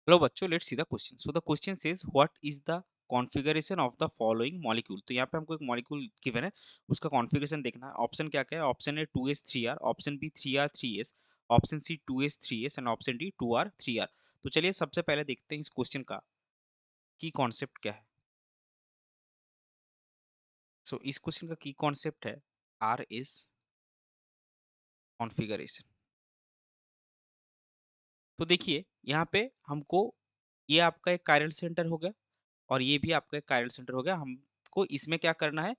Hello बच्चों, let's see the question. So the question says what is the configuration of the following molecule. तो यहाँ पे हमको एक मॉलिक्यूल गिवन है, उसका कॉन्फ़िगरेशन देखना है। ऑप्शन क्या क्या है? Option A 2s 3r, option B 3r 3s, option C 2s 3s and option D 2r 3r। तो चलिए सबसे पहले देखते हैं इस क्वेश्चन का की कॉन्सेप्ट क्या है। सो इस क्वेश्चन का की कॉन्सेप्ट है आर इज कॉन्फ़िगरेशन। तो देखिए यहाँ पे हमको ये आपका एक कायरल सेंटर हो गया और ये भी आपका एक कायरल सेंटर हो गया। हमको इसमें क्या करना है,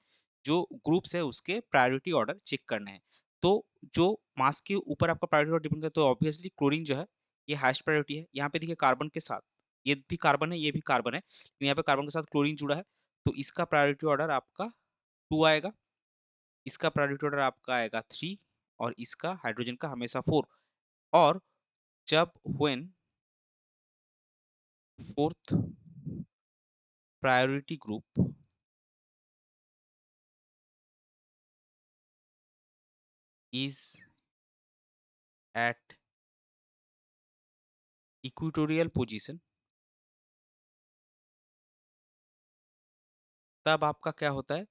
जो ग्रुप्स है उसके प्रायोरिटी ऑर्डर चेक करने हैं। तो जो मास के ऊपर आपका प्रायोरिटी ऑर्डर डिपेंड करता है, तो ऑब्वियसली क्लोरीन जो है ये हाईएस्ट प्रायोरिटी है। यहाँ पे देखिए कार्बन के साथ ये भी कार्बन है, ये भी कार्बन है, लेकिन यहाँ पे कार्बन के साथ क्लोरीन जुड़ा है, तो इसका प्रायोरिटी ऑर्डर आपका 2 आएगा, इसका प्रायोरिटी ऑर्डर आपका आएगा 3 और इसका हाइड्रोजन का हमेशा 4। और जब when fourth priority group is at equatorial position, तब आपका क्या होता है,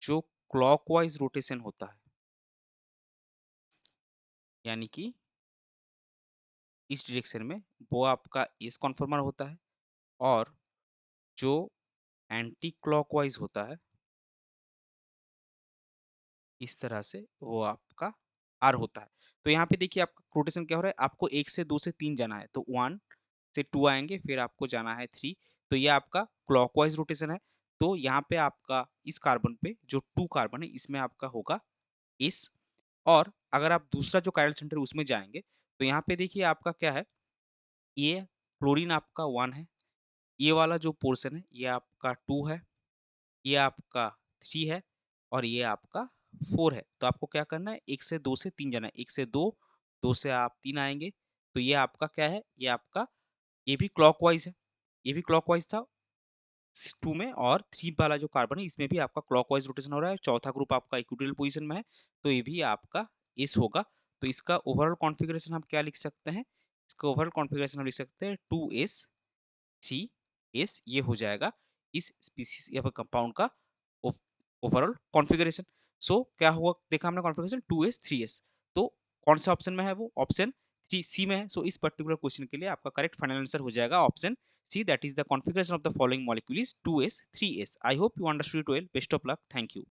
जो क्लॉकवाइज रोटेशन होता है, यानी कि इस डायरेक्शन में, वो आपका एस कॉन्फॉर्मर होता है। और जो एंटी क्लॉकवाइज होता है इस तरह से, वो आपका आर होता है। तो यहाँ पे देखिए आपका रोटेशन क्या हो रहा है, आपको 1 से 2 से 3 जाना है, तो 1 से 2 आएंगे, फिर आपको जाना है 3। तो ये आपका क्लॉकवाइज रोटेशन है। तो यहाँ पे आपका इस कार्बन पे जो 2 कार्बन है इसमें आपका होगा एस। और अगर आप दूसरा जो कायरल सेंटर उसमें जाएंगे, तो यहाँ पे देखिए आपका क्या है, ये क्लोरीन आपका 1 है, ये वाला जो पोर्शन है ये आपका 2 है, ये आपका 3 है और ये आपका 4 है। तो आपको क्या करना है, 1 से 2 से 3 जाना है, 1 से 2, 2 से आप 3 आएंगे। तो ये आपका क्या है, ये आपका ये भी क्लॉकवाइज है, ये भी क्लॉकवाइज था 2 में, और 3 वाला जो कार्बन है इसमें भी आपका क्लॉकवाइज रोटेशन हो रहा है। चौथा ग्रुप आपका इक्वेटोरियल पोजीशन में है, तो ये भी आपका एस होगा। तो इसका ओवरऑल कॉन्फ़िगरेशन हम क्या लिख सकते हैं, इसका ओवरऑल कॉन्फ़िगरेशन हम लिख सकते हैं 2s 3s, ये हो जाएगा इस स्पीशीज या फिर कंपाउंड का ओवरऑल कॉन्फ़िगरेशन। सो क्या हुआ, देखा हमने कॉन्फ़िगरेशन 2s 3s। तो कौन सा ऑप्शन में है, वो ऑप्शन 3 सी में है। सो इस पर्टिकुलर क्वेश्चन के लिए आपका करेक्ट फाइनल आंसर हो जाएगा option C, that is the configuration of the following molecule is 2s 3s। I hope you understood it well. Best of luck. Thank you.